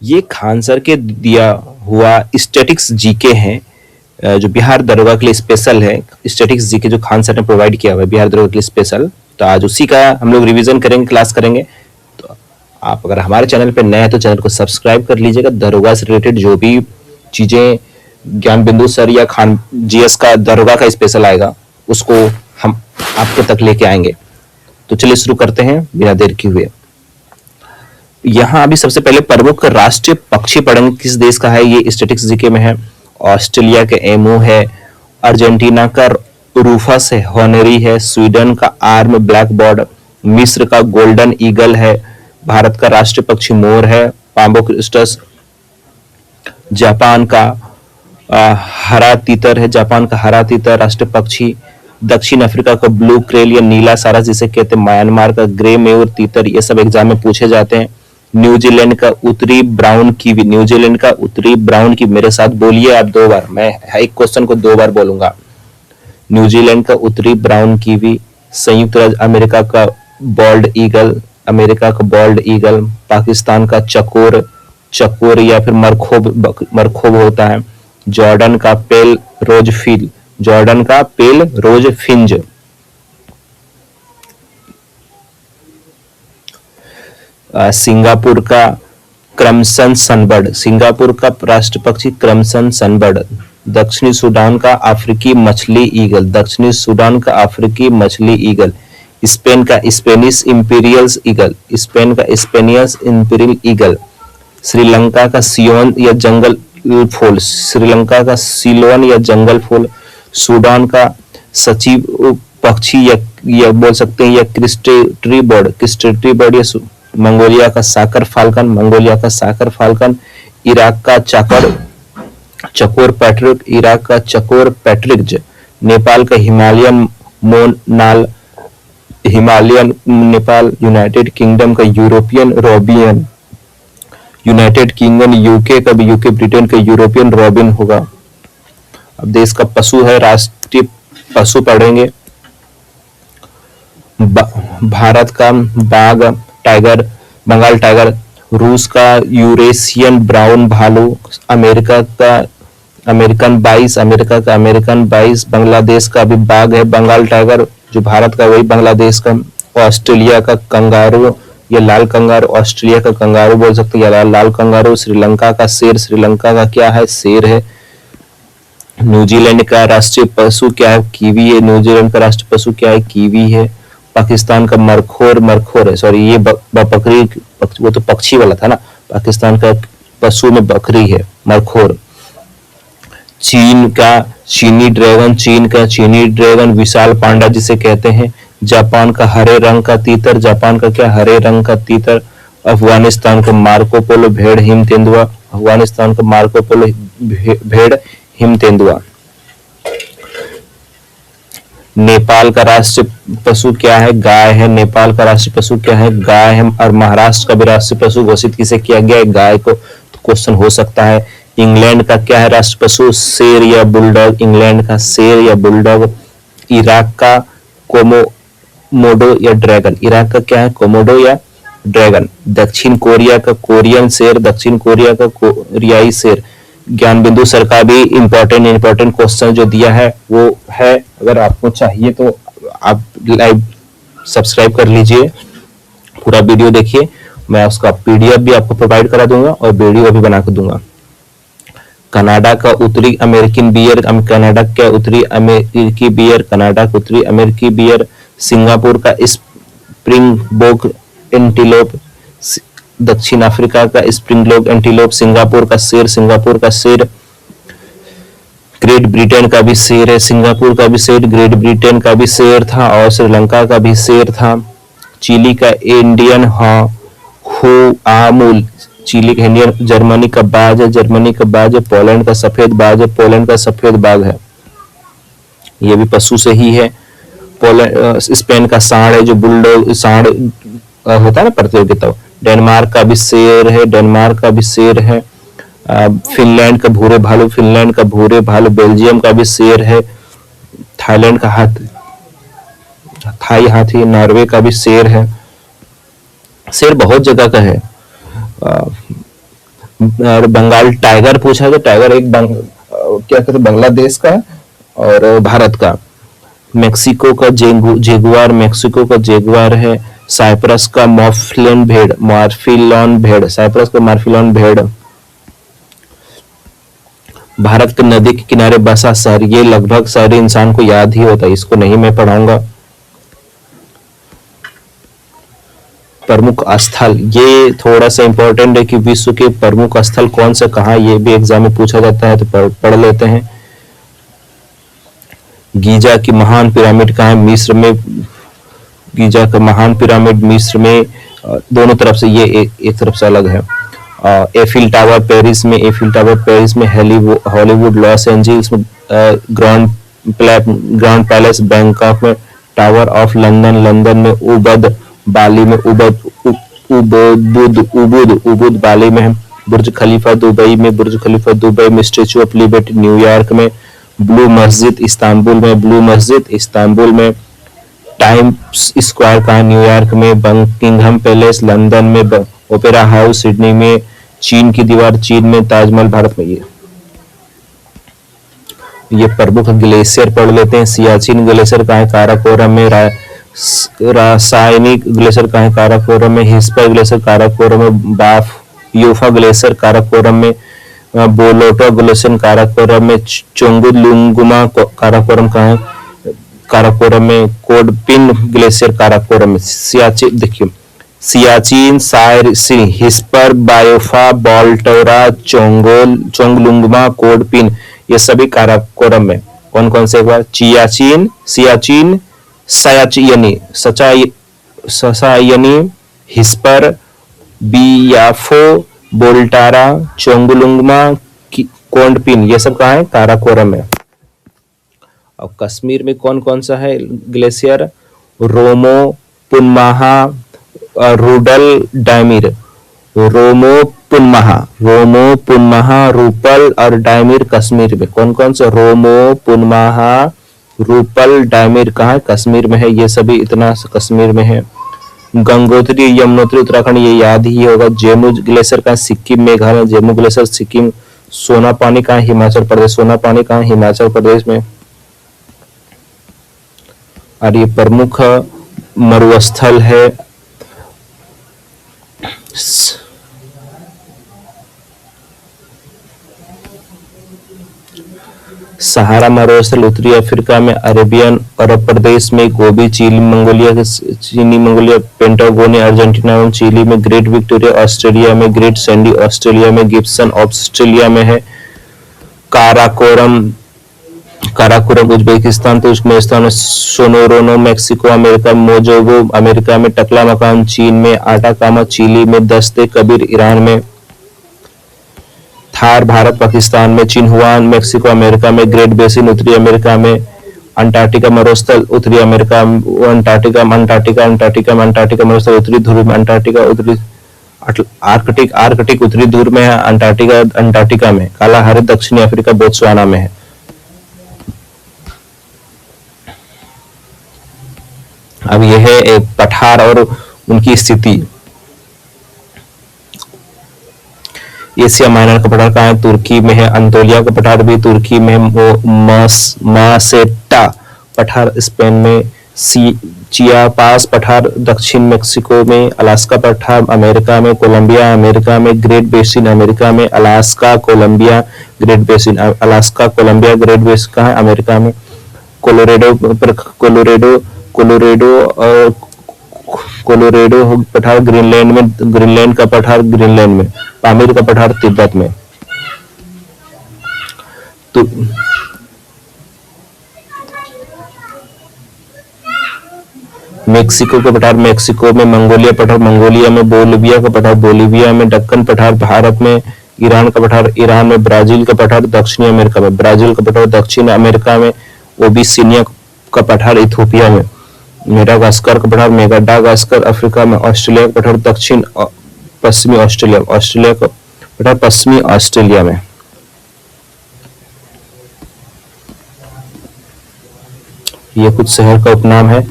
ये खान सर के दिया हुआ स्टैटिक्स जीके है, जो बिहार दरोगा के लिए स्पेशल है। स्टैटिक्स जीके जो खान सर ने प्रोवाइड किया हुआ है बिहार दरोगा के लिए स्पेशल, तो आज उसी का हम लोग रिवीजन करेंगे, क्लास करेंगे। तो आप अगर हमारे चैनल पे नए हैं तो चैनल को सब्सक्राइब कर लीजिएगा। दरोगा से रिलेटेड जो भी चीजें ज्ञान बिंदु सर या खान जीएस का दरोगा का स्पेशल आएगा उसको हम आपके तक लेके आएंगे। तो चलिए शुरू करते हैं बिना देर किए हुए। यहाँ अभी सबसे पहले प्रमुख राष्ट्रीय पक्षी पतंग किस देश का है, ये स्टैटिक्स जीके में है। ऑस्ट्रेलिया के एमू है, अर्जेंटीना का रूफस है, हॉनेरी है, स्वीडन का आर्म ब्लैक बर्ड, मिस्र का गोल्डन ईगल है, भारत का राष्ट्रीय पक्षी मोर है, पाम्बोक्रिस्टस, जापान का हरा तीतर है, जापान का हरा तीतर राष्ट्रीय पक्षी, दक्षिण अफ्रीका का ब्लू क्रेल या नीला सारस जिसे कहते हैं, म्यांमार का ग्रे मयूर तीतर, ये सब एग्जाम में पूछे जाते हैं। न्यूजीलैंड का उत्तरी ब्राउन कीवी, न्यूजीलैंड का उत्तरी ब्राउन कीवी, मेरे साथ बोलिए आप 2 बार, मैं एक क्वेश्चन को 2 बार बोलूंगा। न्यूजीलैंड का उत्तरी ब्राउन कीवी, संयुक्त राज्य अमेरिका का बॉल्ड ईगल, अमेरिका का बॉल्ड ईगल, पाकिस्तान का चकोर या फिर मरखोब होता है, जॉर्डन का पेल रोज फिल, जॉर्डन का पेल रोज फिंज, सिंगापुर का क्रम्सन सनबर्ड, सिंगापुर का राष्ट्रीय पक्षी क्रम्सन सनबर्ड, दक्षिणी सूडान का अफ्रीकी मछली ईगल, दक्षिणी सूडान का अफ्रीकी मछली ईगल, स्पेन का स्पेनिश इंपीरियल ईगल, स्पेन का स्पेनियस इंपीरियल ईगल, श्रीलंका का सियोन या जंगल फूल, श्रीलंका का सिलोन या जंगल फूल, सूडान का सचिव पक्षी या बोल सकते हैं या क्रिस्टेटरी बर्ड या मंगोलिया का साकर फाल्कन, मंगोलिया का साकर फाल्कन, इराक का चकोर पैट्रिक, इराक का चकोर पैट्रिक, नेपाल का हिमालयन मोनाल, हिमालयन नेपाल, यूनाइटेड किंगडम का यूरोपियन रॉबियन, यूनाइटेड किंगडम यूके का भी, यूके ब्रिटेन का यूरोपियन रॉबिन होगा। अब देश का पशु है, राष्ट्रीय पशु पढ़ेंगे। भारत का बाघ टाइगर, बंगाल टाइगर, रूस का यूरेशियन ब्राउन भालू, अमेरिका का अमेरिकन बाइस, बांग्लादेश का भी बाघ है बंगाल टाइगर, जो भारत का वही बांग्लादेश का, ऑस्ट्रेलिया का कंगारू या लाल कंगारू, ऑस्ट्रेलिया का कंगारू बोल सकते हैं या लाल कंगारू, श्रीलंका का शेर, श्रीलंका का क्या है, शेर है। न्यूजीलैंड का राष्ट्रीय पशु क्या है, कीवी है, न्यूजीलैंड का राष्ट्रीय पशु क्या है, कीवी है। पाकिस्तान का मरखोर है, सॉरी ये बकरी, वो तो पक्षी वाला था ना, पाकिस्तान का पशु में बकरी है, मरखोर। चीन का चीनी ड्रैगन विशाल पांडा जिसे कहते हैं, जापान का हरे रंग का तीतर, जापान का क्या, हरे रंग का तीतर। अफगानिस्तान का मार्को पोलो भेड़ हिम तेंदुआ, अफगानिस्तान का मार्को पोलो भेड़ हिम तेंदुआ। नेपाल का राष्ट्रीय पशु क्या है, गाय है, नेपाल का राष्ट्रीय पशु क्या है, गाय है। और महाराष्ट्र का भी राष्ट्रीय पशु घोषित किसे किया गया है, गाय को, तो क्वेश्चन हो सकता है। इंग्लैंड का क्या है राष्ट्रीय पशु, शेर या बुलडॉग, इंग्लैंड का शेर या बुलडॉग। इराक का कोमोडो या ड्रैगन, इराक का क्या है, कोमोडो या ड्रैगन। दक्षिण कोरिया का कोरियन शेर, दक्षिण कोरिया का कोरियाई शेर। ज्ञान बिंदु सर का भी इंपॉर्टेंट क्वेश्चन जो दिया है वो है, अगर आपको चाहिए तो आप लाइव सब्सक्राइब कर लीजिए, पूरा वीडियो देखिए, मैं उसका पीडीएफ भी आपको प्रोवाइड करा दूंगा और वीडियो भी बना कर दूंगा। कनाडा का उत्तरी अमेरिकन बियर, कनाडा का उत्तरी अमेरिकी बियर, कनाडा का उत्तरी अमेरिकी बियर। सिंगापुर का स्प्रिंगबोक एंटीलोप, दक्षिण अफ्रीका का स्प्रिंगबोक एंटीलोप। सिंगापुर का शेर, सिंगापुर का शेर। ग्रेट ब्रिटेन का भी शेर है, सिंगापुर का भी शेर, ग्रेट ब्रिटेन का भी शेर था और श्रीलंका का भी शेर था। चिली का इंडियन हुआमुल, चिली का इंडियन। जर्मनी का बाज है, जर्मनी का बाज है। पोलैंड का सफेद बाज है, पोलैंड का सफेद बाघ है, ये भी पशु से ही है। स्पेन का सांड है, जो बुलडॉग सांड होता है ना प्रतियोगिता। डेनमार्क का भी शेर है, डेनमार्क का भी शेर है। फिनलैंड का भूरे भालू, फिनलैंड का भूरे भालू। बेल्जियम का भी शेर है। थाईलैंड का हाथी, थाई हाथी। नॉर्वे का भी शेर है। शेर बहुत जगह का है। और बंगाल टाइगर पूछा, तो टाइगर एक क्या कहते हैं, बांग्लादेश का और भारत का। मेक्सिको का जेगुआर, मेक्सिको का जेगुआर है। साइप्रस का मार्फिलॉन भेड़, साइप्रस का मार्फिलॉन भेड़। भारत के नदी के किनारे बसा शहर, ये लगभग सारे इंसान को याद ही होता है, इसको नहीं मैं पढ़ाऊंगा। प्रमुख स्थल, ये थोड़ा सा इंपॉर्टेंट है कि विश्व के प्रमुख स्थल कौन सा कहाँ, ये भी एग्जाम में पूछा जाता है, तो पढ़ लेते हैं। गीजा की महान पिरामिड कहाँ है? मिस्र में। गीजा का महान पिरामिड मिस्र में। दोनों तरफ से, ये एक तरफ से अलग है। एफिल टावर पेरिस में, एफिल टावर पेरिस में। हॉलीवुड लॉस एंजल्स में। ग्रांड पैलेस बैंकॉक में। टावर ऑफ लंदन लंदन में। उबद बाली में, उबुद बाली में है। बुर्ज खलीफा दुबई में, बुर्ज खलीफा दुबई में। स्टेचू ऑफ लिबर्टी न्यूयॉर्क में। ब्लू मस्जिद इस्तांबुल में, ब्लू मस्जिद इस्तांबुल में। टाइम्स स्क्वायर कहाँ? न्यूयॉर्क में। बकिंघम पैलेस लंदन में। ओपेरा हाउस सिडनी में। चीन की दीवार चीन में। ताजमहल भारत में। ये प्रमुख ग्लेशियर पढ़ लेते हैं। सियाचिन ग्लेशियर कहाँ है? काराकोरम में। रासायनिक ग्लेशियर कहाँ है? काराकोरम में। हिस्पर ग्लेशियर काराकोरम में। बाफ यूफा ग्लेशियर काराकोरम में। बोलोटो ग्लेशियर काराकोरम में। चोंगुलुंगमा काराकोरम कहाँ है? काराकोरम में। कोडपिन ग्लेशियर काराकोरम में। सियाचिन देखिए, सियाचिन, सायरसी, हिस्पर, बायोफा, बोल्टोरा, चोंगलुंगमा, कोडपिन, ये सभी काराकोरम में। कौन कौन से? एक बार, सियाचिन, सचायनी, हिस्पर, बियाफो, बोल्टारा, चोंगलुंगमा, कोडपिन, ये सब कहाँ है? काराकोरम में। और कश्मीर में कौन कौन सा है ग्लेशियर? रोमो, पुनमहा, रुडल, डायमिर। रोमो पुनमहा, रूपल और डायमिर कश्मीर में। कौन कौन सा? रोमो, पुनमहा, रूपल, डायमिर कहाँ? कश्मीर में है। ये सभी इतना कश्मीर में है। गंगोत्री, यमुनोत्री उत्तराखंड, ये याद ही होगा। जेमू ग्लेशियर कहाँ? सिक्किम, मेघालय। जेमू ग्लेशियर सिक्किम। सोना पानी कहाँ? हिमाचल प्रदेश। सोना पानी कहाँ? हिमाचल प्रदेश में। और ये प्रमुख मरुस्थल है। सहारा मरुस्थल उत्तरी अफ्रीका में। अरेबियन अरब प्रदेश में। गोबी चीनी मंगोलिया। पेंटागोनिया अर्जेंटीना में। चिली में। ग्रेट विक्टोरिया ऑस्ट्रेलिया में। ग्रेट सैंडी ऑस्ट्रेलिया में। गिब्सन ऑस्ट्रेलिया में है। काराकोरम उज्बेकिस्तान, तुर्कमेनिस्तान में। सोनोरोनो मेक्सिको अमेरिका। मोजोगो अमेरिका में। टकलामकान चीन में। आटाकामा चिली में। दस्ते कबीर ईरान में। थार भारत पाकिस्तान में। चिन्हुआन मेक्सिको अमेरिका में। ग्रेट बेसिन उत्तरी अमेरिका में। अंटार्कटिका मरुस्थल उत्तरी अमेरिका। अंटार्कटिका मरुस्थल उत्तरी ध्रुव में। अंटार्कटिका उत्तरी आर्कटिक उत्तरी ध्रुव में है। अंटार्कटिका में। कालाहारी दक्षिणी अफ्रीका बोत्सवाना में है। अब यह है एक पठार और उनकी स्थिति। एशिया माइनर का पठार कहाँ है? तुर्की में है। अंतोलिया का पठार भी तुर्की में है। मासेटा पठार स्पेन में। चियापास पठार दक्षिण मेक्सिको में। अलास्का पठार अमेरिका में। कोलंबिया अमेरिका में। ग्रेट बेसिन अमेरिका में। Alaska, Columbia, great basin. Alaska, Columbia, great basin कहाँ है? अमेरिका में। कोलोरेडो पठार ग्रीनलैंड में। ग्रीनलैंड का पठार ग्रीनलैंड में। पामीर का पठार तिब्बत में। तो मेक्सिको का पठार मेक्सिको में। मंगोलिया पठार मंगोलिया में। बोलिविया का पठार बोलिविया में। दक्कन पठार भारत में। ईरान का पठार ईरान में। ब्राजील का पठार दक्षिणी अमेरिका में। ब्राजील का पठार दक्षिण अमेरिका में। ओबिसिनिया का पठार इथियोपिया में। मेडागास्कर का पठार मेडागास्कर अफ्रीका में। ऑस्ट्रेलिया का पठार दक्षिण पश्चिमी ऑस्ट्रेलिया। ऑस्ट्रेलिया का पठार पश्चिमी ऑस्ट्रेलिया में। ये कुछ शहर का उपनाम है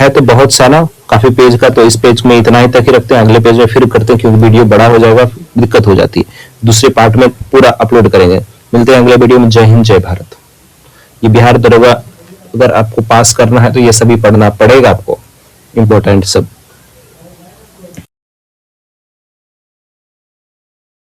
तो बहुत सारा, काफी पेज का, तो इस पेज में इतना ही तक ही रखते हैं। अगले पेज में फिर करते हैं क्योंकि वीडियो बड़ा हो जाएगा। दिक्कत हो जाती है। दूसरे पार्ट में पूरा अपलोड करेंगे। मिलते हैं अगले वीडियो में। जय हिंद, जय भारत। ये बिहार दरोगा अगर आपको पास करना है तो ये सभी पढ़ना पड़ेगा आपको, इंपॉर्टेंट सब।